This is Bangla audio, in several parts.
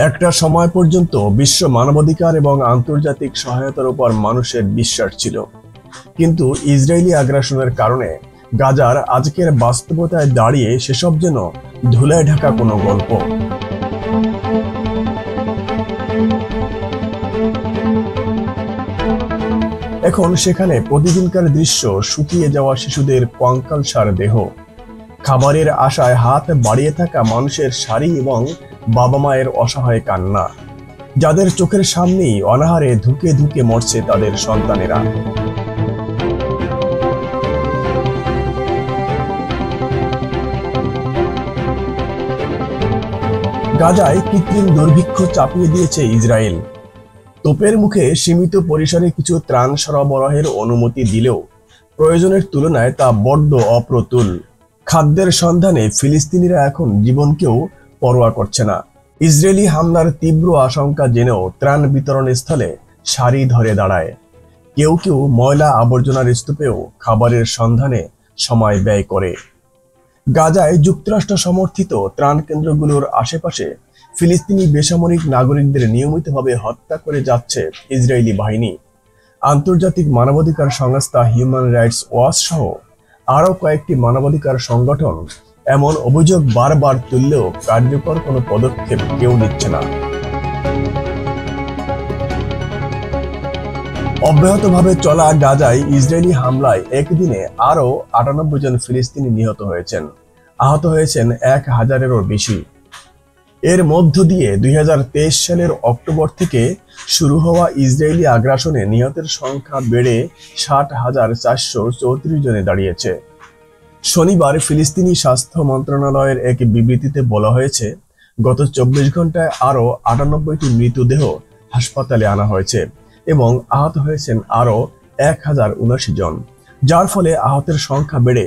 একটা সময় পর্যন্ত বিশ্ব মানবাধিকার এবং আন্তর্জাতিক সহায়তার উপর মানুষের বিশ্বাস ছিল, কিন্তু ইসরায়েলি আগ্রাসনের কারণে গাজার আজকের বাস্তবতায় দাঁড়িয়ে সেসব যেন ধুলায় ঢাকা কোনো গল্প। এখন সেখানে প্রতিদিনকার দৃশ্য শুকিয়ে যাওয়া শিশুদের কঙ্কালসার দেহ, খাবারের আশায় হাত বাড়িয়ে থাকা মানুষের সারি এবং বাবা মায়ের অসহায় কান্না, যাদের চোখের সামনেই অনাহারে ধুকে ধুকে মরছে তাদের সন্তানেরা। গাজায় কৃত্রিম দুর্ভিক্ষ চাপিয়ে দিয়েছে ইসরায়েল। তোপের মুখে সীমিত পরিসরে কিছু ত্রাণ সরবরাহের অনুমতি দিলেও প্রয়োজনের তুলনায় তা বড্ড অপ্রতুল। খাদ্যের সন্ধানে ফিলিস্তিনিরা এখন জীবনকেও পরোয়া করছে না। ইসরায়েলি হামলার তীব্র আশঙ্কা জেনেও ত্রাণ বিতরণ স্থলে সারি ধরে দাঁড়ায়। কেউ কেউ ময়লা আবর্জনার স্তূপেও খাবারের সন্ধানে সময় ব্যয় করে। গাজায় যুক্তরাষ্ট্র সমর্থিত ত্রাণ কেন্দ্রগুলোর আশেপাশে ফিলিস্তিনি বেসামরিক নাগরিকদের নিয়মিতভাবে হত্যা করে যাচ্ছে ইসরায়েলি বাহিনী। আন্তর্জাতিক মানবাধিকার সংস্থা হিউম্যান রাইটস ওয়াচ সহ আরও কয়েকটি মানবাধিকার সংগঠন এমন অভিযোগ বারবার তুললেও কার্যকর কোনো পদক্ষেপ কেউ নিচ্ছে না। অব্যাহতভাবে চলা গাজায় ইসরায়েলি হামলায় একদিনে আরও ৯৮ জন ফিলিস্তিনি নিহত হয়েছেন, আহত হয়েছেন ১,০০০-এরও বেশি। এর মধ্য দিয়ে ২০২৩ সালের অক্টোবর থেকে শুরু হওয়া ইসরায়েলি আগ্রাসনে নিহতের সংখ্যা বেড়ে ৬০,৪৩৪ জনে দাঁড়িয়েছে। শনিবার ফিলিস্তিনি স্বাস্থ্য মন্ত্রণালয়ের এক বিবৃতিতে বলা হয়েছে, গত ২৪ ঘন্টায় আরও ৯৮টি মৃতদেহ হাসপাতালে আনা হয়েছে এবং আহত হয়েছেন আরও ১,০৭৯ জন, যার ফলে আহতের সংখ্যা বেড়ে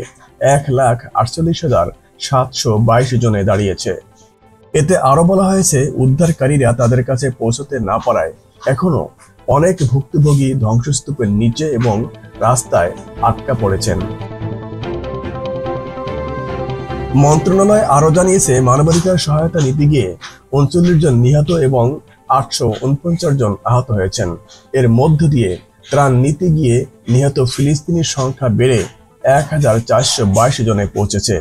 ১,৪৮,৭২২ জনে দাঁড়িয়েছে। এতে আরো বলা হয়েছে, উদ্ধারকারীরা তাদের কাছে পৌঁছতে না পারায় এখনো অনেক ভুক্তভোগী ধ্বংসস্তূপের নিচে এবং রাস্তায় আটকা পড়েছেন। মন্ত্রণালয় আরো জানিয়েছে, মানবাধিকার সহায়তা নিতে গিয়ে ৩৯ জন নিহত এবং ৮৪৯ জন আহত হয়েছেন। এর মধ্য দিয়ে ত্রাণ নিতে গিয়ে নিহত ফিলিস্তিনির সংখ্যা বেড়ে ১,৪২২ জনে পৌঁছেছে।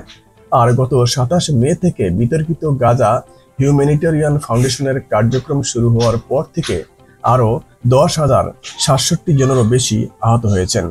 আর গত ২৭ মে থেকে বিতর্কিত গাজা হিউম্যানিটেরিয়ান ফাউন্ডেশনের কার্যক্রম শুরু হওয়ার পর থেকে আরও ১০,০৬৭ জনেরও বেশি আহত হয়েছেন।